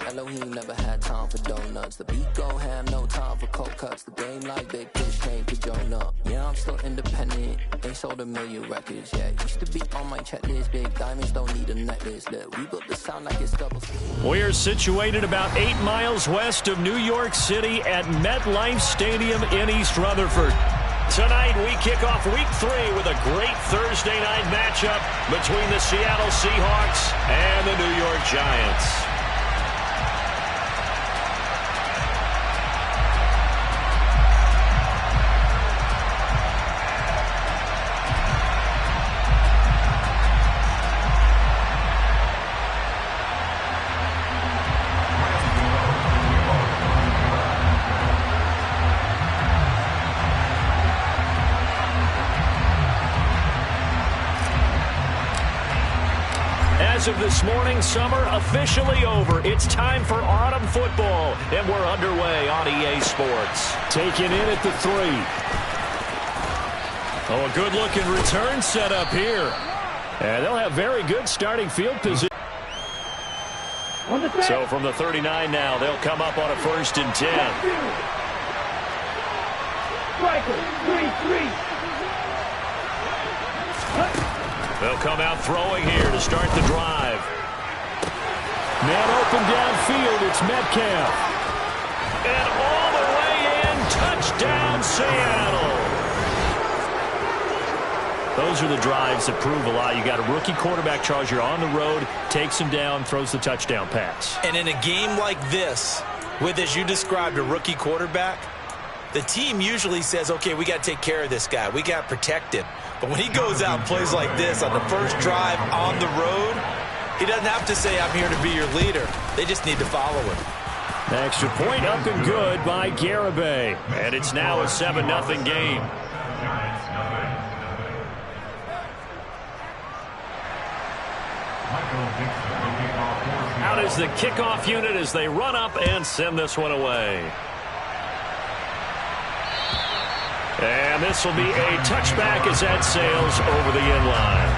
Elohim never had time for donuts. The beat go ham, no time for cold cuts. The game like big fish came to Jonah. Yeah, I'm still independent. They sold 1 million records. Yeah, used to be on my checklist. Big diamonds don't need a necklace. Look, we built the sound like it's double. We're situated about 8 miles west of New York City at MetLife Stadium in East Rutherford. Tonight, we kick off Week 3 with a great Thursday night matchup between the Seattle Seahawks and the New York Giants. As of this morning, summer officially over. It's time for autumn football, and we're underway on EA Sports. Taken in at the 3. Oh, a good-looking return set up here. And they'll have very good starting field position. So from the 39 now, they'll come up on a 1st and 10. They'll come out throwing here to start the drive. Man open downfield, it's Metcalf. And all the way in, touchdown Seattle. Those are the drives that prove a lot. You got a rookie quarterback, Charles, you're on the road, takes him down, throws the touchdown pass. And in a game like this, with, as you described, a rookie quarterback, the team usually says, okay, we got to take care of this guy. We got to protect him. But when he goes out and plays like this on the first drive on the road, he doesn't have to say, I'm here to be your leader. They just need to follow him. Extra point up and good by Garibay. And it's now a 7-0 game. Out is the kickoff unit as they run up and send this one away. And this will be a touchback as that sails over the end line.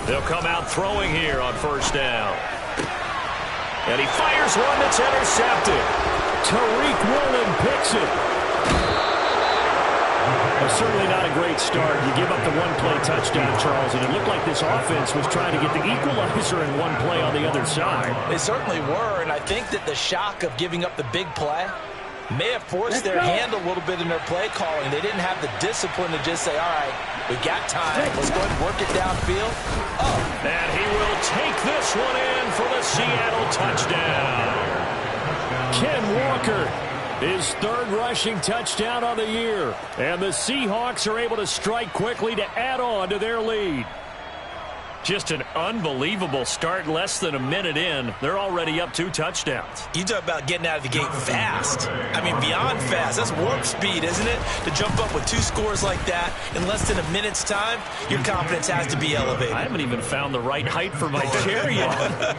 They'll come out throwing here on 1st down. And he fires one that's intercepted. Tariq Woolen picks it. Well, certainly not a great start. You give up the one-play touchdown, Charles, and it looked like this offense was trying to get the equalizer in one play on the other side. They certainly were, and I think that the shock of giving up the big play may have forced their hand a little bit in their play calling. They didn't have the discipline to just say, all right, we got time. Let's go ahead and work it downfield. And he will take this one in for the Seattle touchdown. Ken Walker, his 3rd rushing touchdown on the year. And the Seahawks are able to strike quickly to add on to their lead. Just an unbelievable start, less than a minute in. They're already up 2 touchdowns. You talk about getting out of the gate fast. I mean, beyond fast. That's warp speed, isn't it? To jump up with 2 scores like that in less than a minute's time, your confidence has to be elevated. I haven't even found the right height for my chair yet.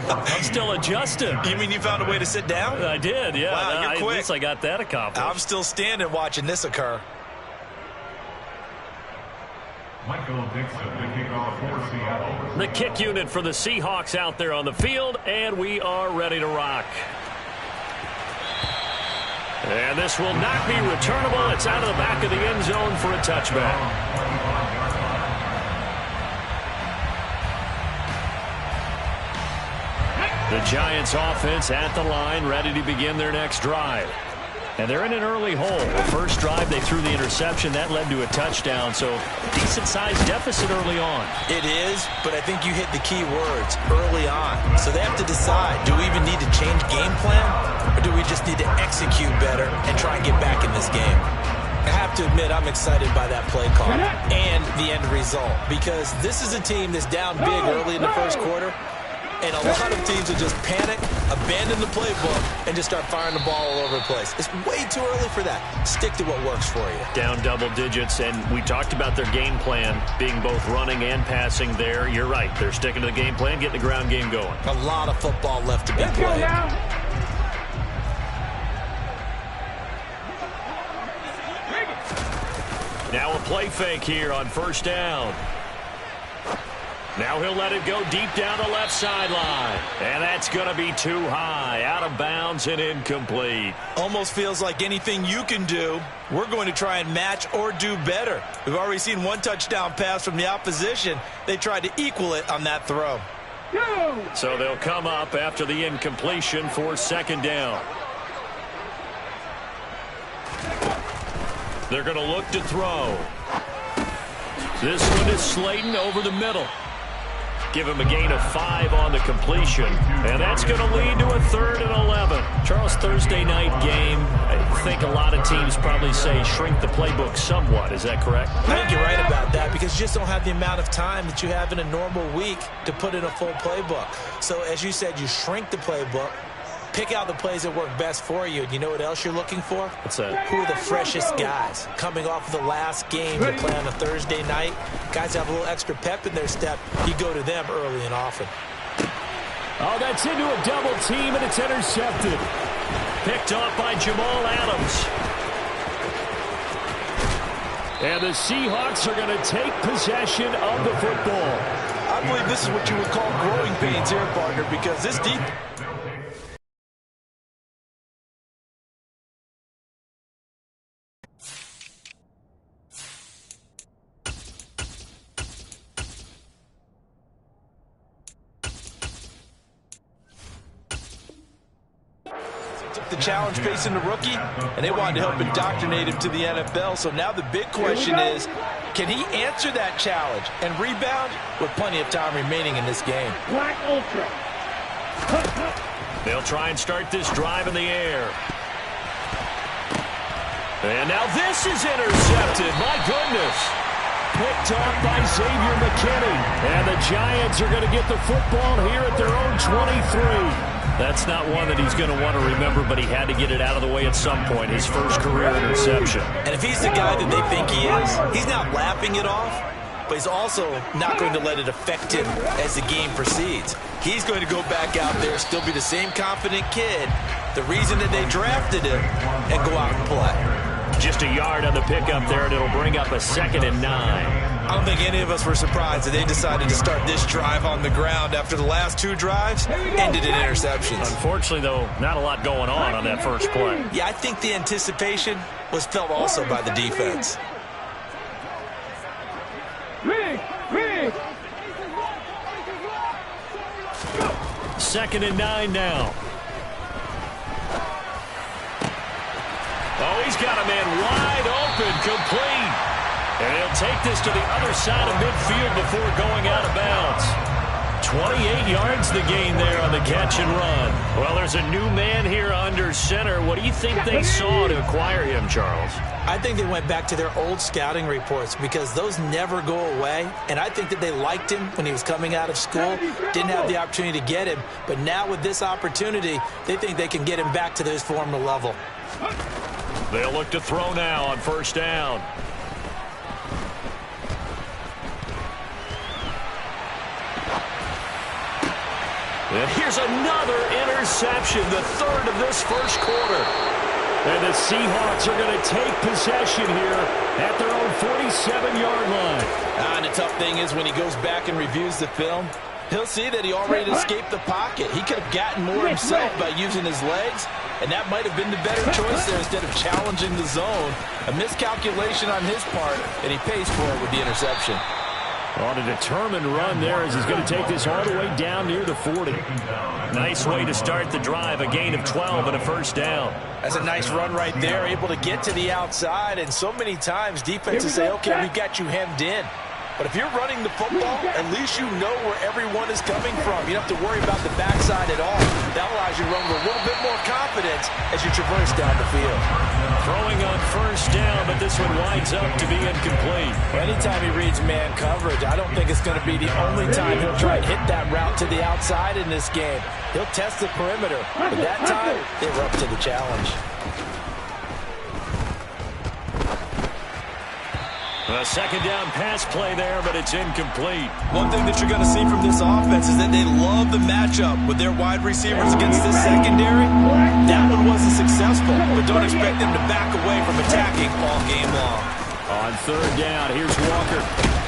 I'm still adjusting. You mean you found a way to sit down? I did, yeah. Wow, you're quick. At least I got that accomplished. I'm still standing watching this occur. The kick unit for the Seahawks out there on the field, and we are ready to rock. And this will not be returnable. It's out of the back of the end zone for a touchback. The Giants offense at the line, ready to begin their next drive. And they're in an early hole. The first drive, they threw the interception. That led to a touchdown, so decent-sized deficit early on. It is, but I think you hit the key words, early on. So they have to decide, do we even need to change game plan, or do we just need to execute better and try and get back in this game? I have to admit, I'm excited by that play call and the end result, because this is a team that's down big early in the first quarter, And a lot of teams will just panic, abandon the playbook, and just start firing the ball all over the place. It's way too early for that. Stick to what works for you. Down double digits, and we talked about their game plan being both running and passing there. You're right. They're sticking to the game plan, getting the ground game going. A lot of football left to be played. Now a play fake here on first down. Now he'll let it go deep down the left sideline. And that's going to be too high. Out of bounds and incomplete. Almost feels like anything you can do, we're going to try and match or do better. We've already seen one touchdown pass from the opposition. They tried to equal it on that throw. So they'll come up after the incompletion for second down. They're going to look to throw. This one is Slayton over the middle. Give him a gain of 5 on the completion. And that's going to lead to a 3rd and 11. Charles, Thursday night game, I think a lot of teams probably say shrink the playbook somewhat. Is that correct? I think you're right about that because you just don't have the amount of time that you have in a normal week to put in a full playbook. So as you said, you shrink the playbook. Pick out the plays that work best for you. And you know what else you're looking for? What's that? Who are the freshest guys coming off of the last game to play on a Thursday night? Guys have a little extra pep in their step. You go to them early and often. Oh, that's into a double team, and it's intercepted. Picked off by Jamal Adams. And the Seahawks are going to take possession of the football. I believe this is what you would call growing pains here, partner, because this deep... the challenge facing the rookie, and they wanted to help indoctrinate him to the NFL. So now the big question is, can he answer that challenge and rebound with plenty of time remaining in this game? Black Ultra. They'll try and start this drive in the air. And now this is intercepted. My goodness. Picked off by Xavier McKinney. And the Giants are going to get the football here at their own 23. That's not one that he's going to want to remember, but he had to get it out of the way at some point. His first career interception. And if he's the guy that they think he is, he's not laughing it off, but he's also not going to let it affect him as the game proceeds. He's going to go back out there, still be the same confident kid, the reason that they drafted him, and go out and play. Just a yard on the pickup there, and it'll bring up a 2nd and 9. I don't think any of us were surprised that they decided to start this drive on the ground after the last 2 drives ended in interceptions. Unfortunately, though, not a lot going on that first play. Yeah, I think the anticipation was felt also by the defense. 2nd and 9 now. Oh, he's got a man wide open, complete. And he'll take this to the other side of midfield before going out of bounds. 28 yards the gain there on the catch and run. Well, there's a new man here under center. What do you think they saw to acquire him, Charles? I think they went back to their old scouting reports because those never go away. And I think that they liked him when he was coming out of school. Didn't have the opportunity to get him. But now with this opportunity, they think they can get him back to his former level. They'll look to throw now on first down. And here's another interception, the 3rd of this first quarter. And the Seahawks are going to take possession here at their own 47-yard line. And the tough thing is when he goes back and reviews the film, he'll see that he already escaped the pocket. He could have gotten more himself by using his legs, and that might have been the better choice there instead of challenging the zone. A miscalculation on his part, and he pays for it with the interception. On a determined run there as he's going to take this all the way down near the 40. Nice way to start the drive, a gain of 12 and a first down. That's a nice run right there, able to get to the outside, and so many times defenses say, okay, we've got you hemmed in. But if you're running the football, at least you know where everyone is coming from. You don't have to worry about the backside at all. That allows you to run with a little bit more confidence as you traverse down the field. Throwing on first down, but this one winds up to be incomplete. Anytime he reads man coverage, I don't think it's going to be the only time he'll try and hit that route to the outside in this game. He'll test the perimeter, but that time, they were up to the challenge. A second down pass play there, but it's incomplete. One thing that you're going to see from this offense is that they love the matchup with their wide receivers against this secondary. That one wasn't successful, but don't expect them to back away from attacking all game long. On third down, here's Walker.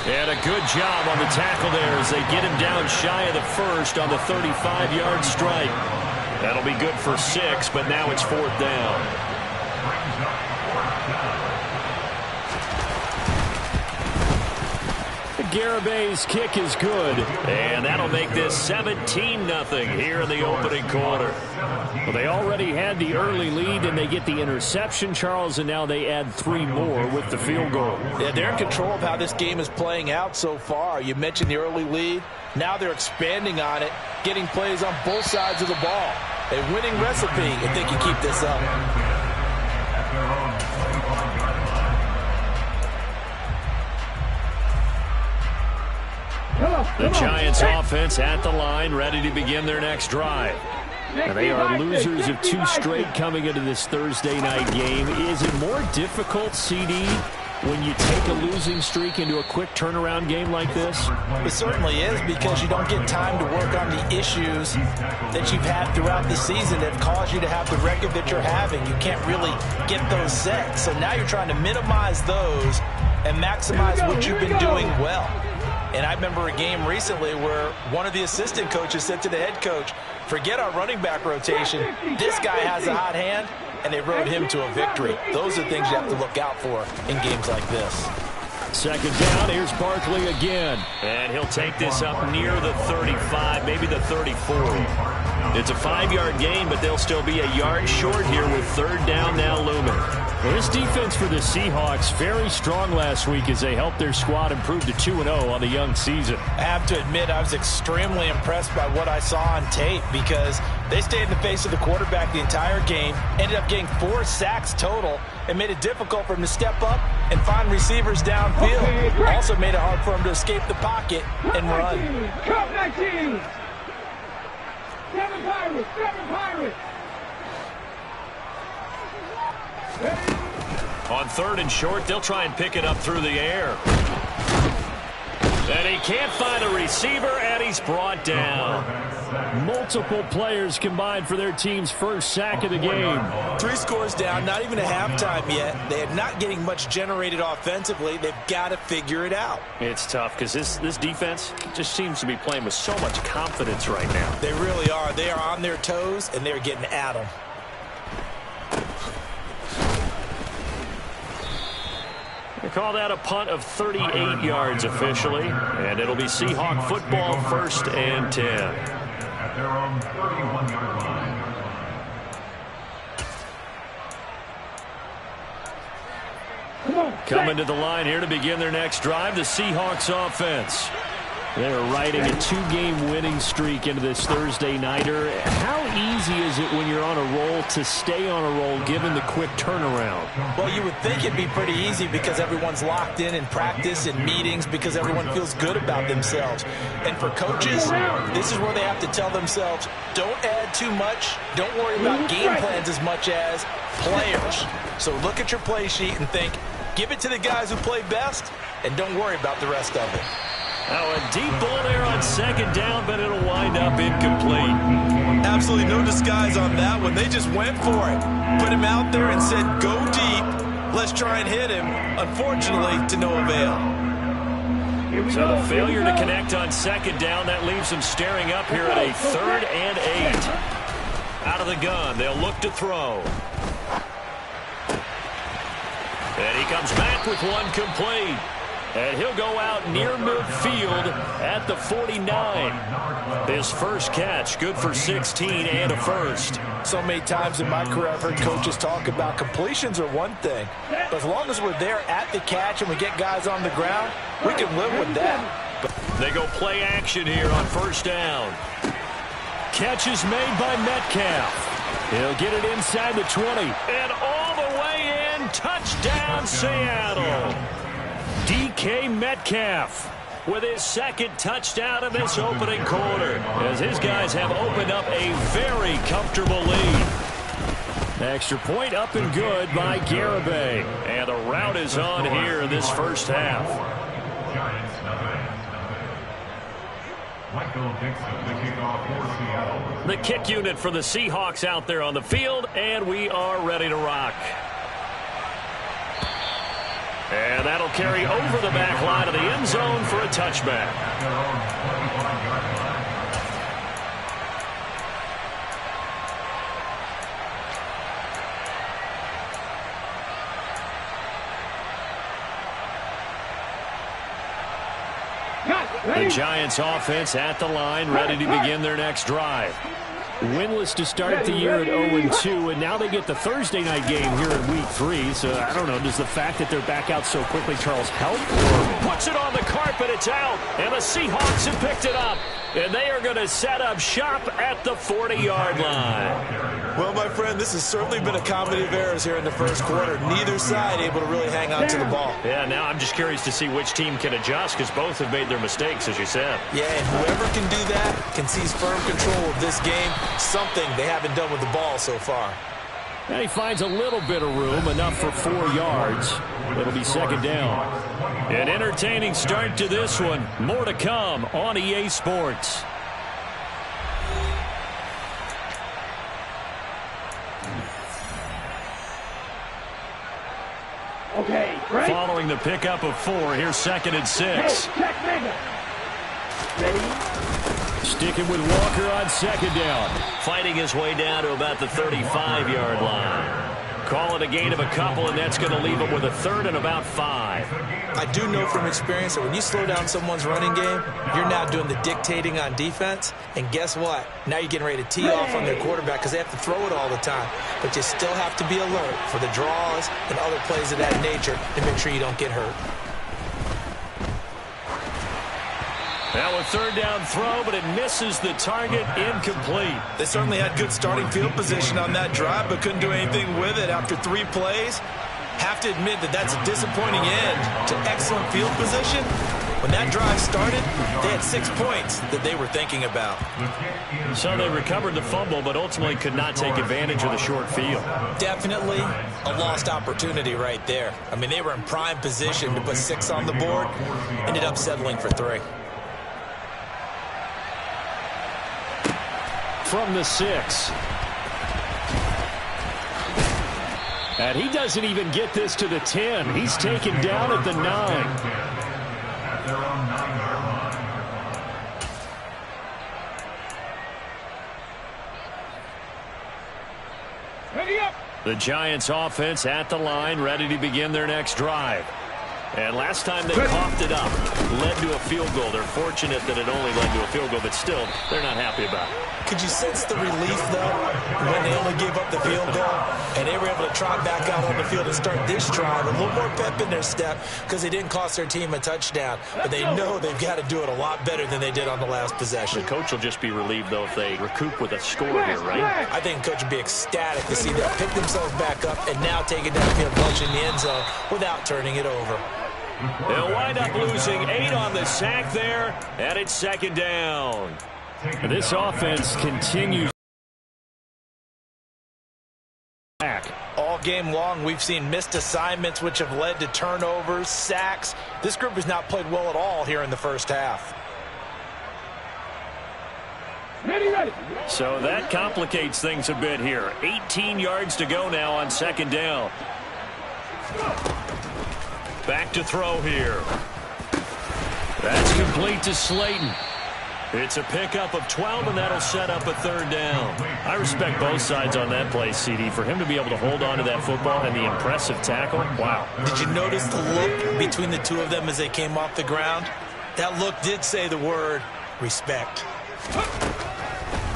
And a good job on the tackle there as they get him down shy of the first on the 35-yard strike. That'll be good for 6, but now it's fourth down. Garabay's kick is good, and that'll make this 17-0 here in the opening quarter. Well, they already had the early lead, and they get the interception, Charles, and now they add 3 more with the field goal. Yeah, they're in control of how this game is playing out so far. You mentioned the early lead. Now they're expanding on it, getting plays on both sides of the ball. A winning recipe if they can keep this up. The Giants offense at the line, ready to begin their next drive. Now they are losers of 2 straight coming into this Thursday night game. Is it more difficult, CD, when you take a losing streak into a quick turnaround game like this? It certainly is, because you don't get time to work on the issues that you've had throughout the season that cause you to have the record that you're having. You can't really get those set. So now you're trying to minimize those and maximize what you've been doing well. And I remember a game recently where one of the assistant coaches said to the head coach, forget our running back rotation. This guy has a hot hand, and they rode him to a victory. Those are things you have to look out for in games like this. Second down, here's Barkley again. And he'll take this up near the 35, maybe the 34. It's a 5-yard gain, but they'll still be a yard short here with third down now looming. Well, this defense for the Seahawks very strong last week as they helped their squad improve to 2-0 on the young season. I have to admit, I was extremely impressed by what I saw on tape because they stayed in the face of the quarterback the entire game, ended up getting 4 sacks total, and made it difficult for him to step up and find receivers downfield. Also made it hard for him to escape the pocket and run. Cup 19! 7 Pirates! 7 Pirates! On third and short, they'll try and pick it up through the air. And he can't find a receiver, and he's brought down. Multiple players combined for their team's first sack of the game. 3 scores down, not even a halftime yet. They are not getting much generated offensively. They've got to figure it out. It's tough because this defense just seems to be playing with so much confidence right now. They really are. They are on their toes, and they're getting at them. They call that a punt of 38 yards officially, and it'll be Seahawk football, 1st and 10. At their own 31-yard line. Coming to the line here to begin their next drive, the Seahawks offense. They're riding a 2-game winning streak into this Thursday nighter. How easy is it when you're on a roll to stay on a roll given the quick turnaround? Well, you would think it'd be pretty easy because everyone's locked in practice and meetings because everyone feels good about themselves. And for coaches, this is where they have to tell themselves, don't add too much. Don't worry about game plans as much as players. So look at your play sheet and think, give it to the guys who play best and don't worry about the rest of it. Oh, a deep ball there on second down, but it'll wind up incomplete. Absolutely no disguise on that one. They just went for it. Put him out there and said, go deep. Let's try and hit him. Unfortunately, to no avail. So the failure to connect on second down, that leaves them staring up here at a 3rd and 8. Out of the gun, they'll look to throw. And he comes back with one complete. And he'll go out near midfield at the 49. His first catch, good for 16 and a first. So many times in my career I've heard coaches talk about completions are one thing, but as long as we're there at the catch and we get guys on the ground, we can live with that. They go play action here on first down. Catch is made by Metcalf. He'll get it inside the 20. And all the way in, touchdown Seattle. DK Metcalf with his second touchdown of this opening quarter, as his guys have opened up a very comfortable lead. Extra point up and good by Garibay. And the route is on here in this first half. The kick unit for the Seahawks out there on the field, and we are ready to rock. And that'll carry over the back line of the end zone for a touchback. The Giants offense at the line, ready to begin their next drive. Winless to start the year at 0-2, and now they get the Thursday night game here in Week 3. So, I don't know, does the fact that they're back out so quickly, Charles, help? Puts it on the carpet, it's out, and the Seahawks have picked it up. And they are going to set up shop at the 40-yard line. Well, my friend, this has certainly been a comedy of errors here in the first quarter. Neither side able to really hang on to the ball. Yeah, now I'm just curious to see which team can adjust, because both have made their mistakes, as you said. Yeah, and whoever can do that can seize firm control of this game, something they haven't done with the ball so far. And he finds a little bit of room, enough for 4 yards. It'll be second down. An entertaining start to this one. More to come on EA Sports. Okay, great. Following the pickup of 4, here's second and 6. Check mega. Ready? Sticking with Walker on second down. Fighting his way down to about the 35-yard line. Call it a gain of a couple, and that's going to leave him with a third and about 5. I do know from experience that when you slow down someone's running game, you're now doing the dictating on defense. And guess what? Now you're getting ready to tee off on their quarterback because they have to throw it all the time. But you still have to be alert for the draws and other plays of that nature to make sure you don't get hurt. Now a third down throw, but it misses the target, incomplete. They certainly had good starting field position on that drive, but couldn't do anything with it after 3 plays. Have to admit that that's a disappointing end to excellent field position. When that drive started, they had 6 points that they were thinking about. So they recovered the fumble, but ultimately could not take advantage of the short field. Definitely a lost opportunity right there. I mean, they were in prime position to put 6 on the board, ended up settling for 3. From the 6. And he doesn't even get this to the 10. He's taken down at the 9. Ready up. The Giants offense at the line, ready to begin their next drive. And last time they coughed it up, led to a field goal. They're fortunate that it only led to a field goal, but still, they're not happy about it. Could you sense the relief, though, when they only gave up the field goal and they were able to trot back out on the field and start this drive? A little more pep in their step because they didn't cost their team a touchdown. But they know they've got to do it a lot better than they did on the last possession. The coach will just be relieved, though, if they recoup with a score here, right? I think the coach would be ecstatic to see them pick themselves back up and now take it downfield, punch in the end zone without turning it over. They'll wind up losing 8 on the sack there, and it's second down. And this offense continues back. All game long, we've seen missed assignments, which have led to turnovers, sacks. This group has not played well at all here in the first half. Ready. So that complicates things a bit here. 18 yards to go now on second down. Back to throw here. That's complete to Slayton. It's a pickup of 12, and that'll set up a third down. I respect both sides on that play, CD. For him to be able to hold on to that football and the impressive tackle, wow. Did you notice the look between the two of them as they came off the ground? That look did say the word respect.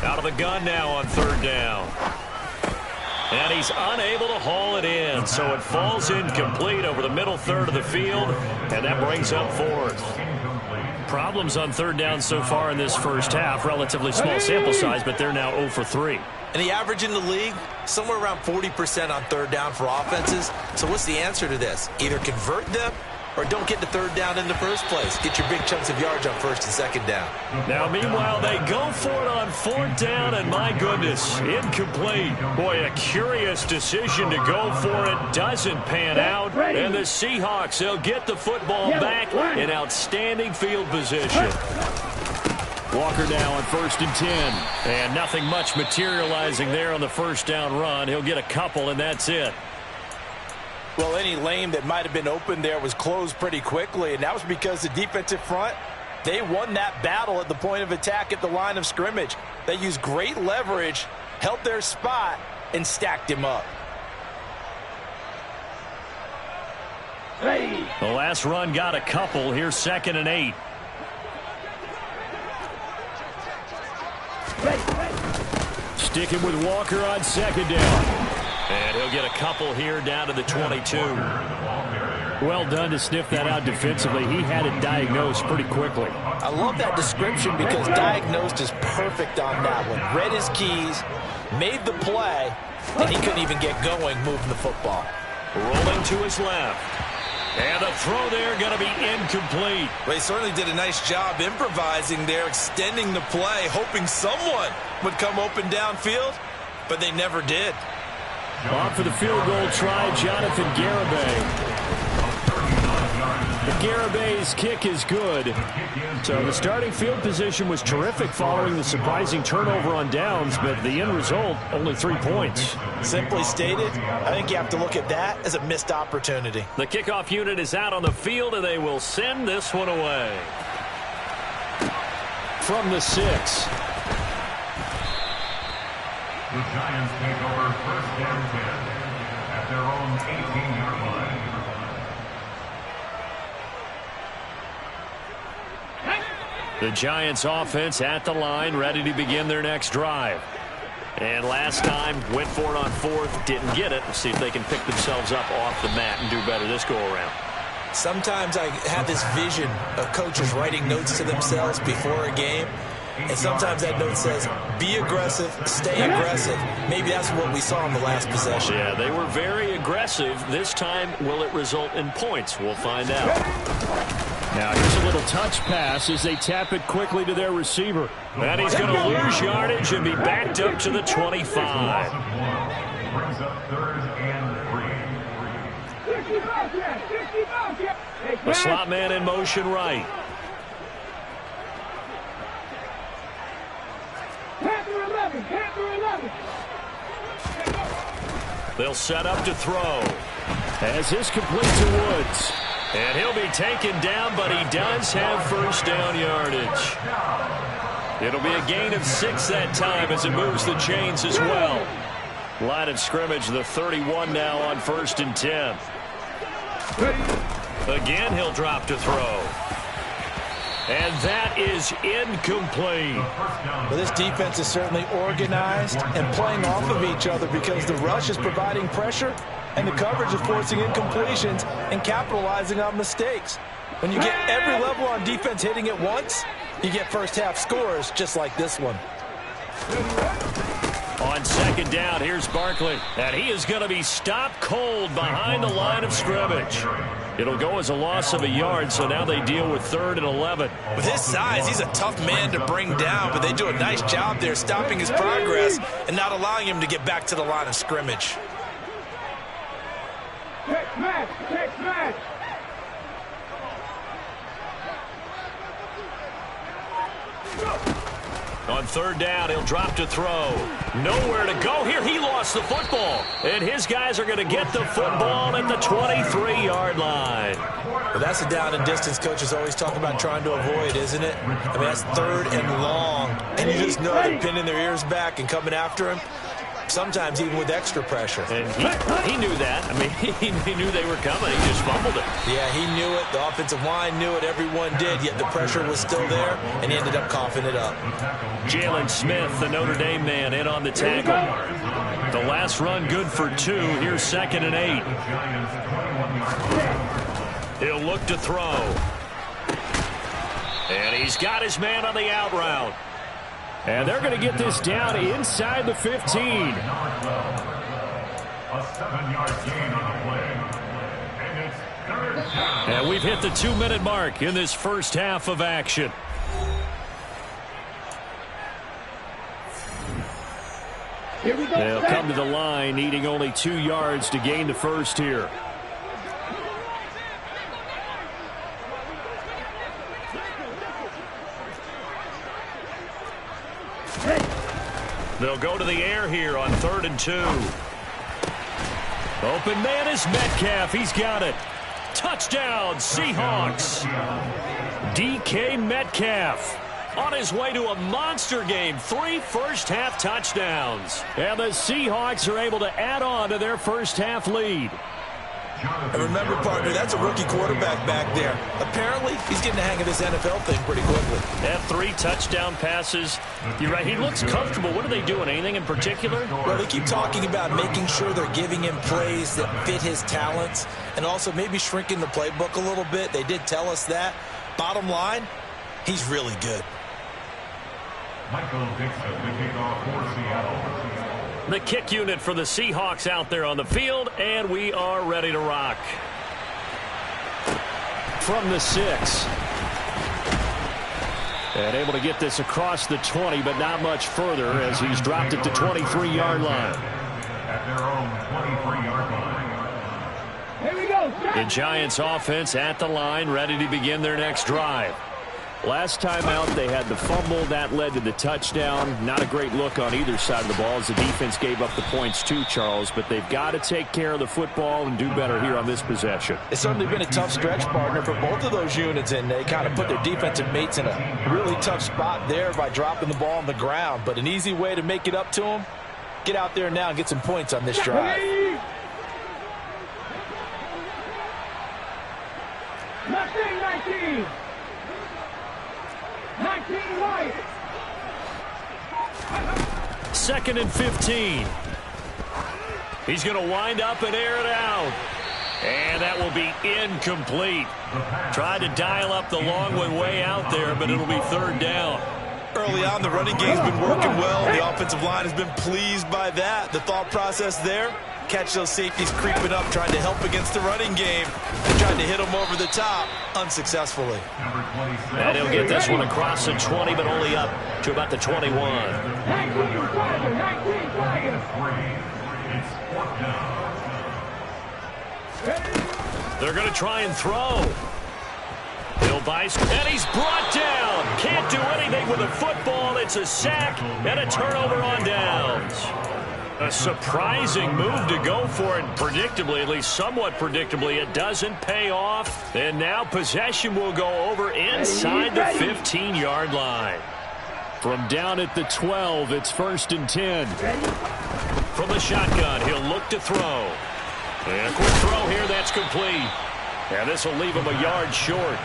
Out of the gun now on third down. And he's unable to haul it in, so it falls incomplete over the middle third of the field, and that brings up fourth. Problems on third down so far in this first half. Relatively small sample size, but they're now 0 for 3. And the average in the league, somewhere around 40% on third down for offenses. So what's the answer to this? Either convert them or don't get to third down in the first place. Get your big chunks of yards on first and second down. Now, meanwhile, they go for it on fourth down, and my goodness, incomplete. Boy, a curious decision to go for it. Doesn't pan out. And the Seahawks, they'll get the football back in outstanding field position. Walker now on 1st and 10. And nothing much materializing there on the first down run. He'll get a couple, and that's it. Well, any lane that might have been open there was closed pretty quickly, and that was because the defensive front, they won that battle at the point of attack at the line of scrimmage. They used great leverage, held their spot, and stacked him up. The last run got a couple. Here's 2nd and 8. Sticking with Walker on 2nd down. And he'll get a couple here down to the 22. Well done to sniff that out defensively. He had it diagnosed pretty quickly. I love that description because diagnosed is perfect on that one. Read his keys, made the play, and he couldn't even get going moving the football. Rolling to his left. And the throw there going to be incomplete. Well, he certainly did a nice job improvising there, extending the play, hoping someone would come open downfield, but they never did. On for the field goal try, Jonathan Garibay. The Garibay's kick is good. So the starting field position was terrific following the surprising turnover on downs, but the end result, only 3 points. Simply stated, I think you have to look at that as a missed opportunity. The kickoff unit is out on the field, and they will send this one away. From the 6. The Giants take over 1st and 10 at their own 18-yard line. The Giants offense at the line, ready to begin their next drive. And last time, went for it on 4th, didn't get it. Let's see if they can pick themselves up off the mat and do better this go-around. Sometimes I have this vision of coaches writing notes to themselves before a game. And sometimes that note says, be aggressive, stay aggressive. Maybe that's what we saw in the last possession. Yeah, they were very aggressive. This time, will it result in points? We'll find out. Now, here's a little touch pass as they tap it quickly to their receiver. And he's going to lose yardage and be backed up to the 25. Brings up 3rd and 3. A slot man in motion right. They'll set up to throw. As this complete to Woods. And he'll be taken down, but he does have first down yardage. It'll be a gain of 6 that time as it moves the chains as well. Line of scrimmage, the 31 now on 1st and 10. Again, he'll drop to throw. And that is incomplete. Well, this defense is certainly organized and playing off of each other because the rush is providing pressure and the coverage is forcing incompletions and capitalizing on mistakes. When you get every level on defense hitting at once, you get first half scores just like this one. On 2nd down, here's Barkley. And he is going to be stopped cold behind the line of scrimmage. It'll go as a loss of a yard, so now they deal with 3rd and 11. With his size, he's a tough man to bring down, but they do a nice job there stopping his progress and not allowing him to get back to the line of scrimmage. Check match. On third down, he'll drop to throw. Nowhere to go here. He lost the football. And his guys are going to get the football at the 23-yard line. Well, that's a down and distance coaches always talk about trying to avoid, isn't it? I mean, that's third and long. And you just know they're pinning their ears back and coming after him. Sometimes even with extra pressure. And he knew that. I mean, he knew they were coming. He just fumbled it. Yeah, he knew it. The offensive line knew it. Everyone did, yet the pressure was still there, and he ended up coughing it up. Jalen Smith, the Notre Dame man, in on the tackle. The last run good for 2. Here's 2nd and 8. He'll look to throw. And he's got his man on the out route. And they're going to get this down inside the 15. A 7-yard gain on the play. And it's third down. And we've hit the 2-minute mark in this first half of action. Here we go. They'll come to the line needing only 2 yards to gain the first here. They'll go to the air here on 3rd and 2. Open man is Metcalf. He's got it. Touchdown, Seahawks. DK Metcalf on his way to a monster game. 3 first-half touchdowns. And the Seahawks are able to add on to their first-half lead. And remember, partner, that's a rookie quarterback back there. Apparently, he's getting the hang of this NFL thing pretty quickly. They have 3 touchdown passes. You're right, he looks comfortable. What are they doing? Anything in particular? Well, they keep talking about making sure they're giving him plays that fit his talents and also maybe shrinking the playbook a little bit. They did tell us that. Bottom line, he's really good. Michael Dixon, the kickoff for Seattle. The kick unit for the Seahawks out there on the field, and we are ready to rock. From the 6. And able to get this across the 20, but not much further as he's dropped it to 23-yard line. At their own 23-yard line. Here we go. The Giants offense at the line, ready to begin their next drive. Last time out, they had the fumble. That led to the touchdown. Not a great look on either side of the ball as the defense gave up the points too, Charles. But they've got to take care of the football and do better here on this possession. It's certainly been a tough stretch, partner, for both of those units, and they kind of put their defensive mates in a really tough spot there by dropping the ball on the ground. But an easy way to make it up to them, get out there now and get some points on this drive. 19. 19 Lions. 2nd and 15. He's going to wind up and air it out. And that will be incomplete. Tried to dial up the long one way out there, but it'll be 3rd down. Early on, the running game's been working well. The offensive line has been pleased by that. The thought process there, catch those safeties creeping up, trying to help against the running game. They tried to hit them over the top, unsuccessfully. And he'll get this one across the 20, but only up to about the 21. 19 Lions. It's 4th down. They're going to try and throw. He'll bice, and he's brought down. Can't do anything with the football. It's a sack and a turnover on downs. A surprising move to go for it. Predictably, at least somewhat predictably, it doesn't pay off. And now possession will go over inside the 15-yard line. From down at the 12, it's 1st and 10. From the shotgun, he'll look to throw. And a quick throw here, that's complete. And this will leave him a yard short.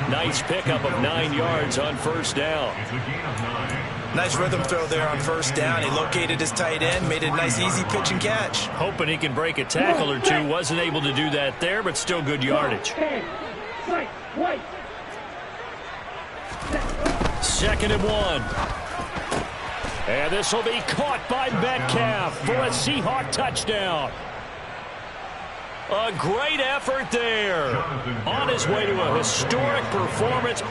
Nice pickup of 9 yards on 1st down. It's a gain of 9. Nice rhythm throw there on 1st down. He located his tight end, made it a nice easy pitch and catch. Hoping he can break a tackle or two. Wasn't able to do that there, but still good yardage. 2nd and 1. And this will be caught by Metcalf for a Seahawk touchdown. A great effort there. On his way to a historic performance, 4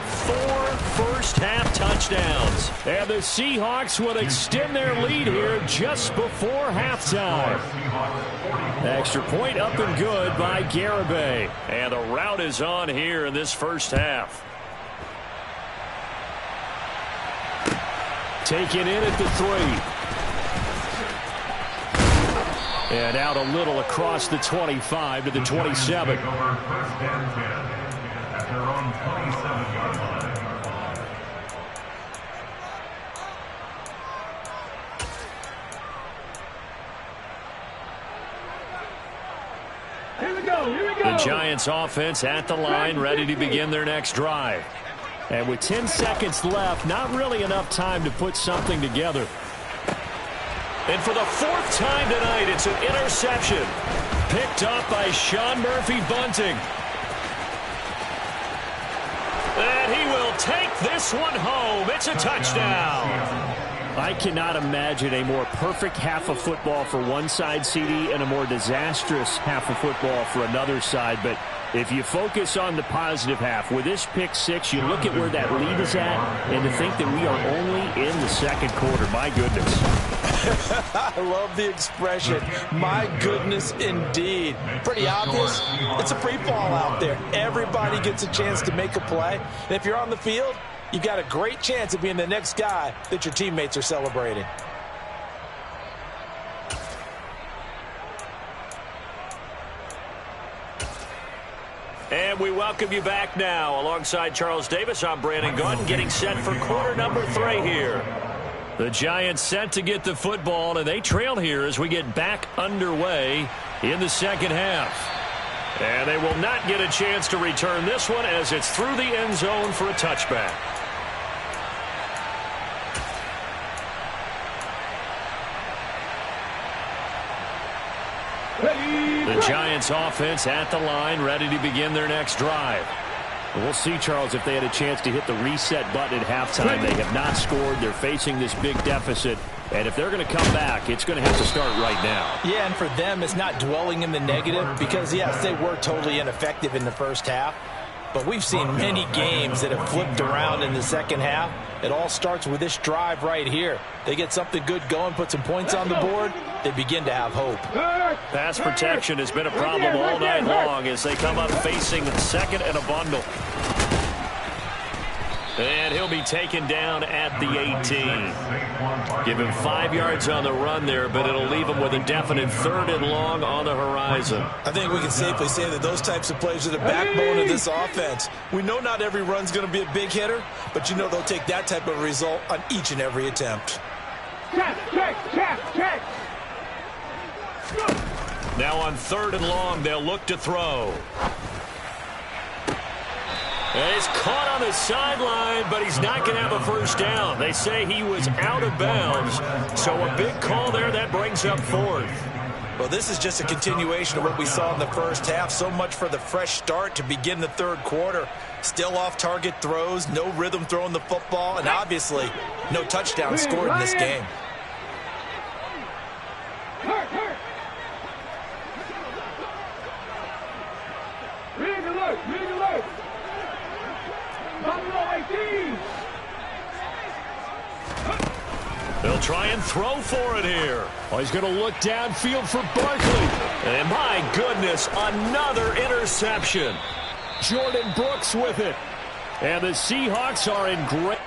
first-half touchdowns. And the Seahawks will extend their lead here just before halftime. Extra point up and good by Garibay. And the route is on here in this first half. Taken in at the 3. And out a little across the 25 to the 27. Take over first and 10 at their own 27-yard line. Here we go. Here we go. The Giants offense at the line, ready to begin their next drive. And with 10 seconds left, not really enough time to put something together. And for the 4th time tonight, it's an interception. Picked up by Sean Murphy-Bunting. And he will take this one home. It's a touchdown. I cannot imagine a more perfect half of football for one side, CD, and a more disastrous half of football for another side. But if you focus on the positive half, with this pick 6, you look at where that lead is at, and to think that we are only in the second quarter. My goodness. I love the expression. My goodness, indeed. Pretty obvious. It's a free fall out there. Everybody gets a chance to make a play. And if you're on the field, you've got a great chance of being the next guy that your teammates are celebrating. And we welcome you back now. Alongside Charles Davis, I'm Brandon Gaudin, getting set for quarter number 3 here. The Giants set to get the football, and they trail here as we get back underway in the second half. And they will not get a chance to return this one as it's through the end zone for a touchback. The Giants offense at the line, ready to begin their next drive. We'll see, Charles, if they had a chance to hit the reset button at halftime. They have not scored. They're facing this big deficit. And if they're going to come back, it's going to have to start right now. Yeah, and for them, it's not dwelling in the negative because, yes, they were totally ineffective in the first half. But we've seen many games that have flipped around in the second half. It all starts with this drive right here. They get something good going, put some points on the board, they begin to have hope. Pass protection has been a problem all night long as they come up facing second and a bundle. And he'll be taken down at the 18. Give him 5 yards on the run there, but it'll leave him with a definite 3rd and long on the horizon. I think we can safely say that those types of plays are the backbone of this offense. We know not every run's going to be a big hitter, but you know they'll take that type of result on each and every attempt. Check. Now on 3rd and long, they'll look to throw. And he's caught on the sideline, but he's not going to have a first down. They say he was out of bounds, so a big call there that brings up 4th. Well, this is just a continuation of what we saw in the first half. So much for the fresh start to begin the 3rd quarter. Still off-target throws, no rhythm throwing the football, and obviously no touchdown scored in this game. Read alert. They'll try and throw for it here. Oh, he's going to look downfield for Barkley. And my goodness, another interception. Jordan Brooks with it. And the Seahawks are in great...